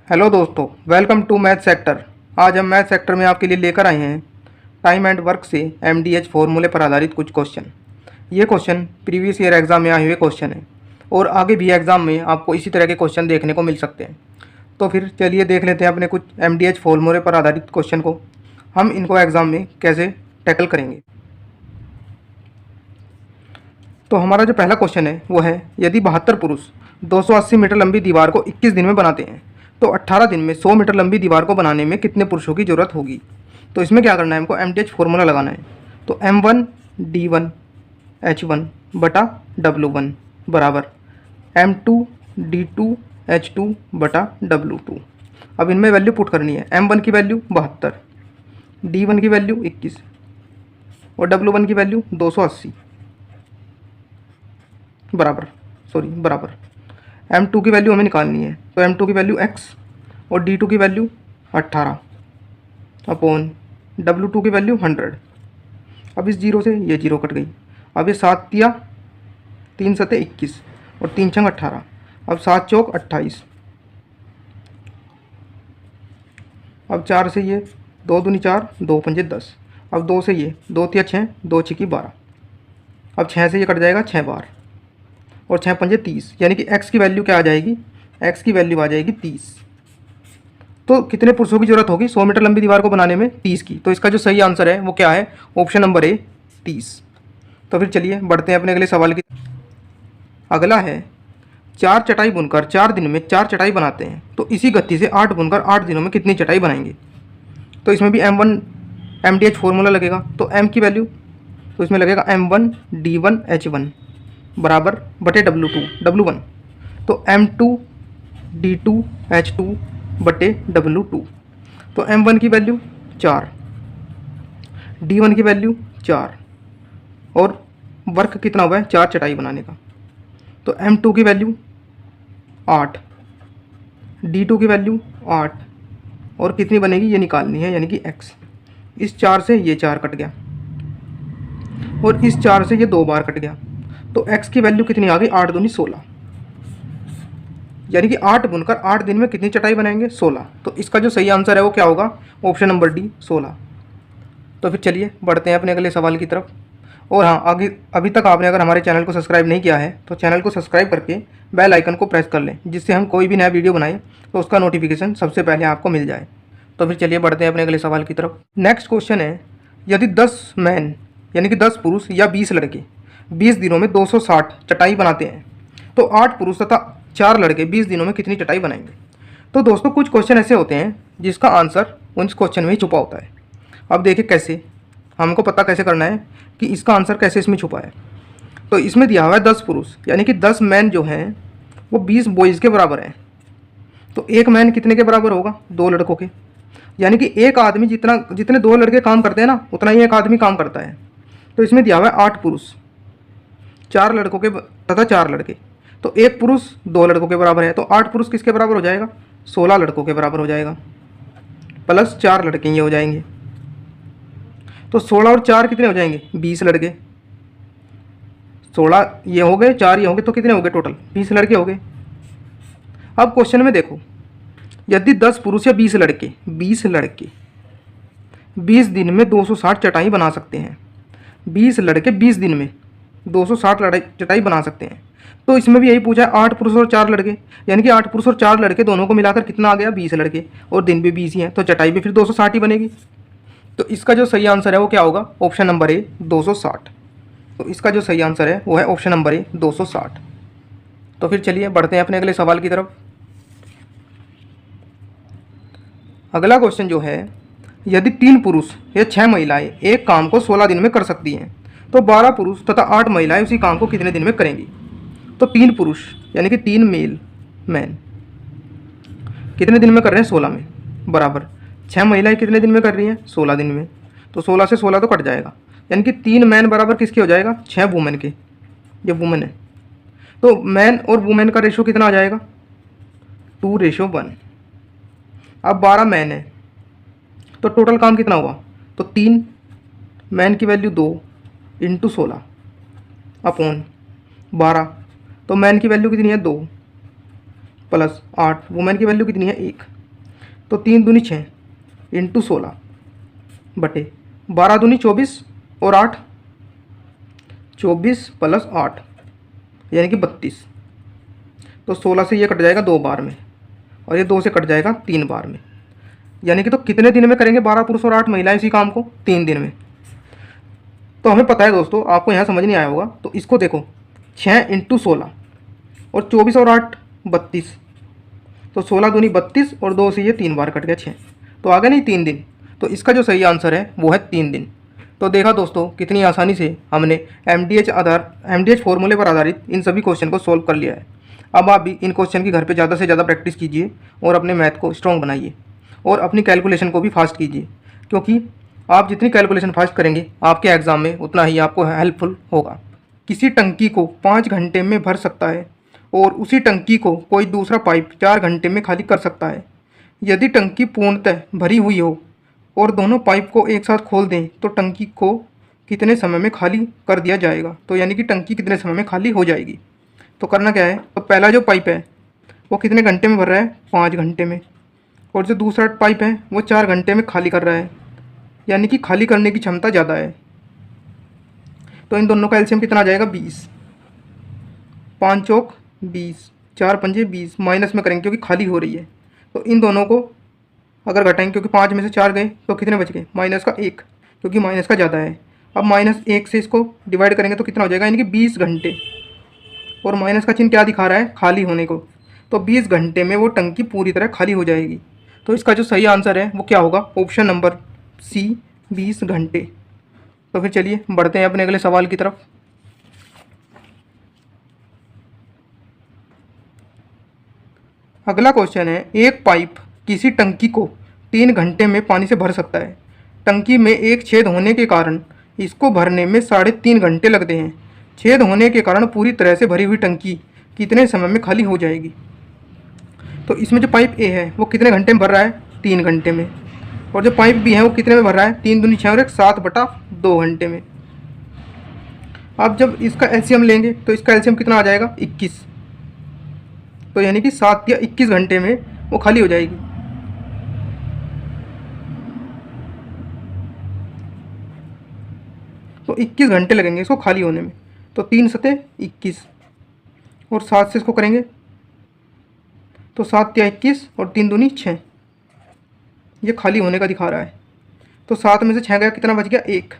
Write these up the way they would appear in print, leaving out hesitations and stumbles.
Hello दोस्तों, welcome to math sector. आज हम मैथ सेक्टर में आपके लिए लेकर आए हैं टाइम एंड वर्क से एमडीएच फॉर्मूले पर आधारित कुछ क्वेश्चन। ये क्वेश्चन प्रीवियस ईयर एग्ज़ाम में आए हुए क्वेश्चन हैं और आगे भी एग्ज़ाम में आपको इसी तरह के क्वेश्चन देखने को मिल सकते हैं। तो फिर चलिए देख लेते हैं अपने कुछ एमडीएच फॉर्मूले पर आधारित क्वेश्चन को, हम इनको एग्ज़ाम में कैसे टैकल करेंगे। तो हमारा जो पहला क्वेश्चन है वो है, यदि 72 पुरुष 280 मीटर लंबी दीवार को 21 दिन में बनाते हैं तो 18 दिन में 100 मीटर लंबी दीवार को बनाने में कितने पुरुषों की ज़रूरत होगी। तो इसमें क्या करना है, हमको एमडीएच फॉर्मूला लगाना है। तो M1 D1 H1 बटा W1 बराबर M2 D2 H2 बटा W2। अब इनमें वैल्यू पुट करनी है। M1 की वैल्यू 72, D1 की वैल्यू 21 और W1 की वैल्यू 280 बराबर M2 की वैल्यू हमें निकालनी है। तो M2 की वैल्यू x और D2 की वैल्यू 18 अपॉन W2 की वैल्यू 100। अब इस जीरो से ये जीरो कट गई। अब ये 7 तिया 3 सते 21 और 3 छंग 18। अब 7 चौक 28। अब 4 से ये 2 दूनी 4 2 पंजे 10। अब 2 से ये 2 तिया 6 2 छिकी 12। अब 6 से ये कट जाएगा 6 बार और 6 पंजे 30, यानी कि x की वैल्यू क्या आ जाएगी, x की वैल्यू आ जाएगी 30। तो कितने पुरुषों की जरूरत होगी 100 मीटर लंबी दीवार को बनाने में, 30 की। तो इसका जो सही आंसर है वो क्या है, ऑप्शन नंबर ए 30। तो फिर चलिए बढ़ते हैं अपने अगले सवाल की। अगला है, 4 चटाई बुनकर 4 दिन में 4 चटाई बनाते हैं तो इसी गति से 8 बुनकर 8 दिनों में कितनी चटाई बनाएंगे। तो इसमें भी M1 MDH फॉर्मूला लगेगा। तो M की वैल्यू तो इसमें लगेगा M1 D1 H1 बराबर बटे W1। तो M2 D2 H2 बटे W2। तो M1 की वैल्यू 4, D1 की वैल्यू 4 और वर्क कितना हुआ है 4 चटाई बनाने का। तो M2 की वैल्यू 8, D2 की वैल्यू 8 और कितनी बनेगी ये निकालनी है, यानी कि x। इस 4 से ये 4 कट गया और इस 4 से ये 2 बार कट गया। तो x की वैल्यू कितनी आ गई, 8 दूनी 16, यानी कि 8 बुनकर 8 दिन में कितनी चटाई बनाएंगे 16। तो इसका जो सही आंसर है वो क्या होगा, ऑप्शन नंबर डी 16। तो फिर चलिए बढ़ते हैं अपने अगले सवाल की तरफ। और हाँ, आगे अभी तक आपने अगर हमारे चैनल को सब्सक्राइब नहीं किया है तो चैनल को सब्सक्राइब करके बेल आइकन को प्रेस कर लें, जिससे हम कोई भी नया वीडियो बनाएं तो उसका नोटिफिकेशन सबसे पहले आपको मिल जाए। तो फिर चलिए बढ़ते हैं अपने अगले सवाल की तरफ। नेक्स्ट क्वेश्चन है, यदि 10 मैन यानी कि 10 पुरुष या 20 लड़के 20 दिनों में 260 चटाई बनाते हैं तो 8 पुरुष तथा 4 लड़के 20 दिनों में कितनी चटाई बनाएंगे। तो दोस्तों कुछ क्वेश्चन ऐसे होते हैं जिसका आंसर उन क्वेश्चन में ही छुपा होता है। अब देखिए कैसे, हमको पता कैसे करना है कि इसका आंसर कैसे इसमें छुपा है। तो इसमें दिया हुआ है 10 पुरुष यानी कि 10 मैन जो हैं वो 20 बॉयज़ के बराबर हैं। तो एक मैन कितने के बराबर होगा, 2 लड़कों के, यानी कि एक आदमी जितने 2 लड़के काम करते हैं ना उतना ही एक आदमी काम करता है। तो इसमें दिया हुआ है 8 पुरुष 4 लड़कों के तथा 4 लड़के, तो एक पुरुष 2 लड़कों के बराबर है। तो 8 पुरुष किसके बराबर हो जाएगा, 16 लड़कों के बराबर हो जाएगा, प्लस 4 लड़के ये हो जाएंगे। तो 16 और 4 कितने हो जाएंगे, 20 लड़के। 16 ये हो गए, 4 ये हो गए, तो कितने हो गए टोटल, 20 लड़के हो गए। अब क्वेश्चन में देखो, यदि 10 पुरुष या 20 लड़के 20 दिन में 260 चटाई बना सकते हैं, 20 लड़के 20 दिन में 260 चटाई बना सकते हैं। तो इसमें भी यही पूछा है 8 पुरुष और 4 लड़के, यानी कि 8 पुरुष और 4 लड़के दोनों को मिलाकर कितना आ गया, 20 लड़के, और दिन भी 20 ही हैं तो चटाई भी फिर 260 ही बनेगी। तो इसका जो सही आंसर है वो क्या होगा, ऑप्शन नंबर ए 260। तो इसका जो सही आंसर है वो है ऑप्शन नंबर ए 260। तो फिर चलिए बढ़ते हैं अपने अगले सवाल की तरफ। अगला क्वेश्चन जो है, यदि 3 पुरुष या 6 महिलाएं एक काम को 16 दिन में कर सकती हैं तो 12 पुरुष तथा 8 महिलाएं उसी काम को कितने दिन में करेंगी। तो 3 पुरुष यानी कि 3 मैन कितने दिन में कर रहे हैं, 16 में, बराबर 6 महिलाएं कितने दिन में कर रही हैं, 16 दिन में। तो 16 से 16 तो कट जाएगा, यानी कि 3 मैन बराबर किसके हो जाएगा, 6 वुमेन के। ये वुमेन है तो मैन और वुमेन का रेशो कितना आ जाएगा, 2:1। अब 12 मैन है तो टोटल काम कितना हुआ, तो 3 मैन की वैल्यू 2 इंटू 16 अपॉन 12। तो मैन की वैल्यू कितनी है 2 प्लस 8, वुमेन की वैल्यू कितनी है 1। तो 3 दूनी 6 इंटू 16 बटे 12 दूनी 24 और 8 24 प्लस 8 यानी कि 32। तो 16 से ये कट जाएगा 2 बार में और ये 2 से कट जाएगा 3 बार में, यानी कि तो कितने दिन में करेंगे 12 पुरुष और 8 महिलाएं इसी काम को? 3 दिन में। तो हमें पता है दोस्तों, आपको यहाँ समझ नहीं आया होगा, तो इसको देखो 6 इंटू 16 और 24 और 8 32, तो 16 दूनी 32 और 2 से ये 3 बार कट गया 6, तो आ गया नहीं 3 दिन। तो इसका जो सही आंसर है वो है 3 दिन। तो देखा दोस्तों कितनी आसानी से हमने एमडीएच फॉर्मूले पर आधारित इन सभी क्वेश्चन को सॉल्व कर लिया है। अब आप भी इन क्वेश्चन की घर पे ज़्यादा से ज़्यादा प्रैक्टिस कीजिए और अपने मैथ को स्ट्रॉन्ग बनाइए और अपनी कैलकुलेशन को भी फास्ट कीजिए, क्योंकि आप जितनी कैलकुलेशन फास्ट करेंगे आपके एग्ज़ाम में उतना ही आपको हेल्पफुल होगा। किसी टंकी को 5 घंटे में भर सकता है और उसी टंकी को कोई दूसरा पाइप 4 घंटे में खाली कर सकता है। यदि टंकी पूर्णतः भरी हुई हो और दोनों पाइप को एक साथ खोल दें तो टंकी को कितने समय में खाली कर दिया जाएगा? तो यानी कि टंकी कितने समय में खाली हो जाएगी। तो करना क्या है, तो पहला जो पाइप है वो कितने घंटे में भर रहा है? 5 घंटे में, और जो दूसरा पाइप है वो 4 घंटे में खाली कर रहा है, यानी कि खाली करने की क्षमता ज़्यादा है। तो इन दोनों का एलसीएम कितना आ जाएगा? 20। 5 चौक 20, 4 पंजे 20, माइनस में करेंगे क्योंकि खाली हो रही है। तो इन दोनों को अगर घटाएंगे, क्योंकि 5 में से 4 गए तो कितने बच गए? माइनस का 1, क्योंकि माइनस का ज़्यादा है। अब -1 से इसको डिवाइड करेंगे तो कितना हो जाएगा? यानी कि 20 घंटे, और माइनस का चिन्ह क्या दिखा रहा है? खाली होने को। तो 20 घंटे में वो टंकी पूरी तरह खाली हो जाएगी। तो इसका जो सही आंसर है वो क्या होगा? ऑप्शन नंबर सी, 20 घंटे। तो फिर चलिए बढ़ते हैं अपने अगले सवाल की तरफ। अगला क्वेश्चन है, एक पाइप किसी टंकी को 3 घंटे में पानी से भर सकता है। टंकी में एक छेद होने के कारण इसको भरने में 3.5 घंटे लगते हैं। छेद होने के कारण पूरी तरह से भरी हुई टंकी कितने समय में खाली हो जाएगी? तो इसमें जो पाइप ए है वो कितने घंटे में भर रहा है? 3 घंटे में। और जो पाइप बी है वो कितने में भर रहा है? 3 दूनी 6 और 1 7/2 घंटे में। अब जब इसका एलसीएम लेंगे तो इसका एलसीएम कितना आ जाएगा? 21। तो यानी कि 7 या 21 घंटे में वो खाली हो जाएगी। तो 21 घंटे लगेंगे इसको खाली होने में। तो 3 सते 21 और 7 से इसको करेंगे तो 7 या 21 और 3 दूनी 6, ये खाली होने का दिखा रहा है। तो 7 में से 6 गया, कितना बच गया? 1।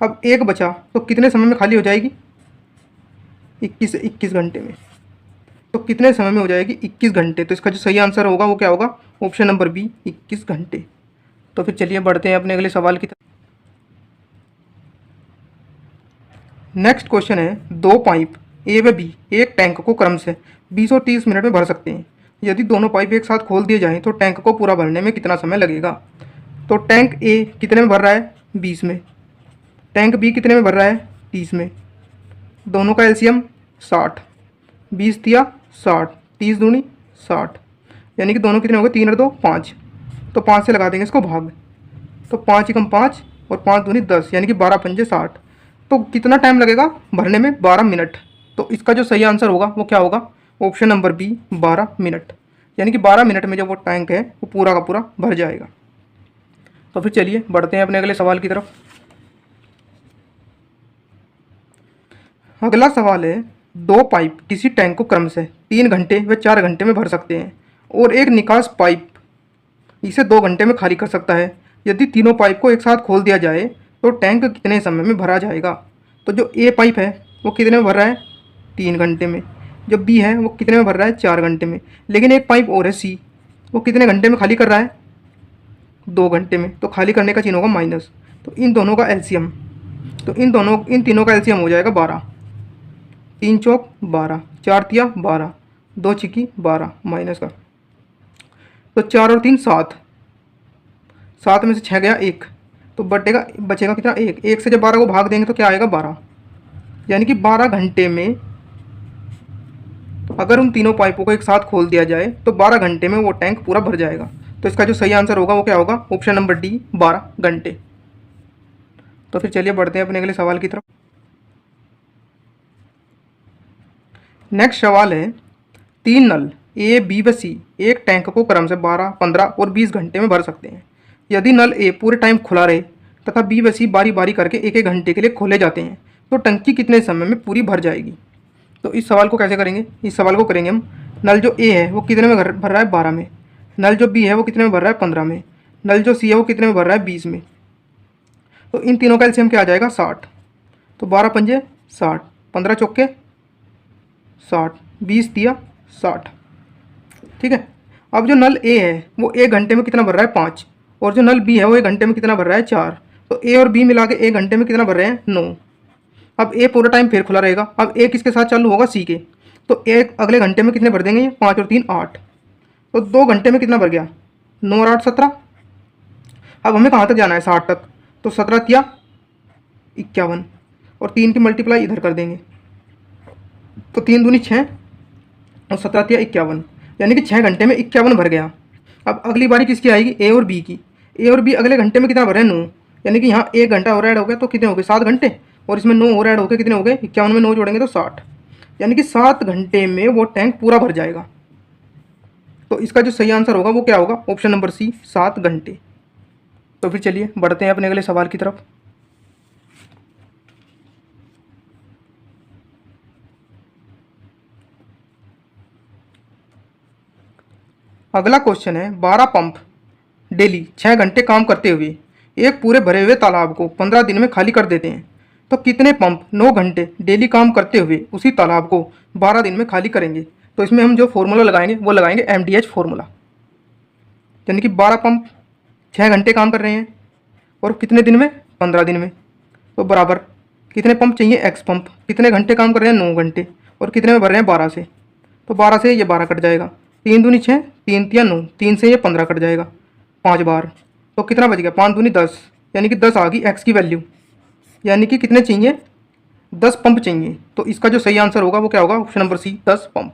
अब 1 बचा तो कितने समय में खाली हो जाएगी? 21 से 21 घंटे में। तो कितने समय में हो जाएगी? 21 घंटे। तो इसका जो सही आंसर होगा वो क्या होगा? ऑप्शन नंबर बी, 21 घंटे। तो फिर चलिए बढ़ते हैं अपने अगले सवाल की तरफ। नेक्स्ट क्वेश्चन है, 2 पाइप ए व बी एक टैंक को क्रम से 20 और 30 मिनट में भर सकते हैं। यदि दोनों पाइप एक साथ खोल दिए जाएं तो टैंक को पूरा भरने में कितना समय लगेगा? तो टैंक ए कितने में भर रहा है? 20 में। टैंक बी कितने में भर रहा है? 30 में। दोनों का एलसीएम 60, 20 दिया 60, 30 दूनी 60, यानी कि दोनों कितने हो गए? 3 और 2 5। तो 5 से लगा देंगे इसको भाग, तो 5 एकम 5 और 5 दूनी 10, यानी कि 12 पंजे 60। तो कितना टाइम लगेगा भरने में? 12 मिनट। तो इसका जो सही आंसर होगा वो क्या होगा? Option number B, 12 minute. यानी कि 12 मिनट में जो वो टैंक है वो पूरा का पूरा भर जाएगा। तो फिर चलिए बढ़ते हैं अपने अगले सवाल की तरफ। अगला सवाल है, 2 पाइप किसी टैंक को क्रम से 3 घंटे व 4 घंटे में भर सकते हैं और एक निकास पाइप इसे 2 घंटे में खाली कर सकता है। यदि तीनों पाइप को एक साथ खोल दिया जाए तो टैंक कितने समय में भरा जाएगा? तो जो ए पाइप है वो कितने में भर रहा है? 3 घंटे में। जो बी है वो कितने में भर रहा है? 4 घंटे में। लेकिन एक पाइप और है सी, वो कितने घंटे में खाली कर रहा है? 2 घंटे में। तो खाली करने का चिन्ह होगा माइनस। तो इन दोनों का एलसीएम, तो इन तीनों का एलसीएम हो जाएगा 12। 3 चौक 12, 4 तिया 12, 2 छिकी 12, माइनस का, तो 4 और 3 7, 7 में से 6 गया 1, तो बचेगा कितना? 1। 1 से जब 12 को भाग देंगे तो क्या आएगा? 12, यानी कि 12 घंटे में अगर उन तीनों पाइपों को एक साथ खोल दिया जाए तो 12 घंटे में वो टैंक पूरा भर जाएगा। तो इसका जो सही आंसर होगा वो क्या होगा? ऑप्शन नंबर डी, 12 घंटे। तो फिर चलिए बढ़ते हैं अपने अगले सवाल की तरफ। नेक्स्ट सवाल है, 3 नल ए, बी व सी एक टैंक को क्रम से 12, 15 और 20 घंटे में भर सकते हैं। यदि नल ए पूरे टाइम खुला रहे तथा बी व सी बारी बारी करके एक एक घंटे के लिए खोले जाते हैं तो टंकी कितने समय में पूरी भर जाएगी। तो इस सवाल को कैसे करेंगे, इस सवाल को करेंगे हम, नल जो ए है वो कितने में भर रहा है 12 में, नल जो बी है वो कितने में भर रहा है 15 में, नल जो सी है वो कितने में भर रहा है 20 में। तो इन तीनों का एलसीएम क्या आ जाएगा 60। तो 12 पंजे 60, 15 चौके 60, 20 दिया 60। ठीक है। अब जो नल ए है वो एक घंटे में कितना भर रहा है 5, और जो नल बी है वो एक घंटे में कितना भर रहा है 4। तो ए और बी मिला के एक घंटे में कितना भर रहे हैं 9। अब ए पूरा टाइम फिर खुला रहेगा। अब ए किसके साथ चालू होगा, सी के। तो एक अगले घंटे में कितने भर देंगे ये, 5 और 3 8। तो 2 घंटे में कितना भर गया, 9 और 8 17। अब हमें कहाँ तक जाना है 60 तक। तो 17 तिया 51 और 3 की मल्टीप्लाई इधर कर देंगे। तो 3 दूनी 6 और 17 तिया 51, यानी कि 6 घंटे में 51 भर गया। अब अगली बारी किसकी आएगी, ए और बी की। ए और बी अगले घंटे में कितना भर रहे हैं 9, यानी कि यहाँ 1 घंटा और ऐड हो गया तो कितने हो गए 7 घंटे, और इसमें 9 और ऐड हो गए कितने हो गए 51 में 9 जोड़ेंगे तो 60, यानी कि 7 घंटे में वो टैंक पूरा भर जाएगा। तो इसका जो सही आंसर होगा वो क्या होगा, ऑप्शन नंबर सी 7 घंटे। तो फिर चलिए बढ़ते हैं अपने अगले सवाल की तरफ। अगला क्वेश्चन है 12 पंप डेली 6 घंटे काम करते हुए एक पूरे भरे हुए तालाब को 15 दिन में खाली कर देते हैं, तो कितने पंप 9 घंटे डेली काम करते हुए उसी तालाब को 12 दिन में खाली करेंगे। तो इसमें हम जो फॉर्मूला लगाएंगे वो लगाएंगे MDH फॉर्मूला, यानी कि 12 पंप 6 घंटे काम कर रहे हैं और कितने दिन में 15 दिन में। तो बराबर कितने पंप चाहिए, एक्स पंप कितने घंटे काम कर रहे हैं 9 घंटे और कितने में भर रहे हैं 12 से। तो 12 से ये 12 कट जाएगा, 3 दूनी 6, 3 तिया 9, 3 से ये 15 कट जाएगा 5 बार। तो कितना बच गया, 5 दूनी 10, यानी कि 10 आ गई एक्स की वैल्यू, यानी कि कितने चाहिए 10 पंप चाहिए। तो इसका जो सही आंसर होगा वो क्या होगा, ऑप्शन नंबर सी 10 पंप।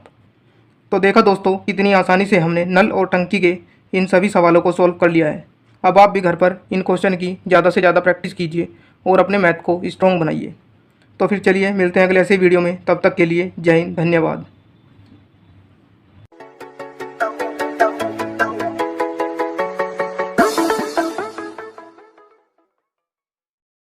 तो देखा दोस्तों कितनी आसानी से हमने नल और टंकी के इन सभी सवालों को सॉल्व कर लिया है। अब आप भी घर पर इन क्वेश्चन की ज़्यादा से ज़्यादा प्रैक्टिस कीजिए और अपने मैथ को स्ट्रॉन्ग बनाइए। तो फिर चलिए मिलते हैं अगले ऐसे वीडियो में, तब तक के लिए जय हिंद, धन्यवाद।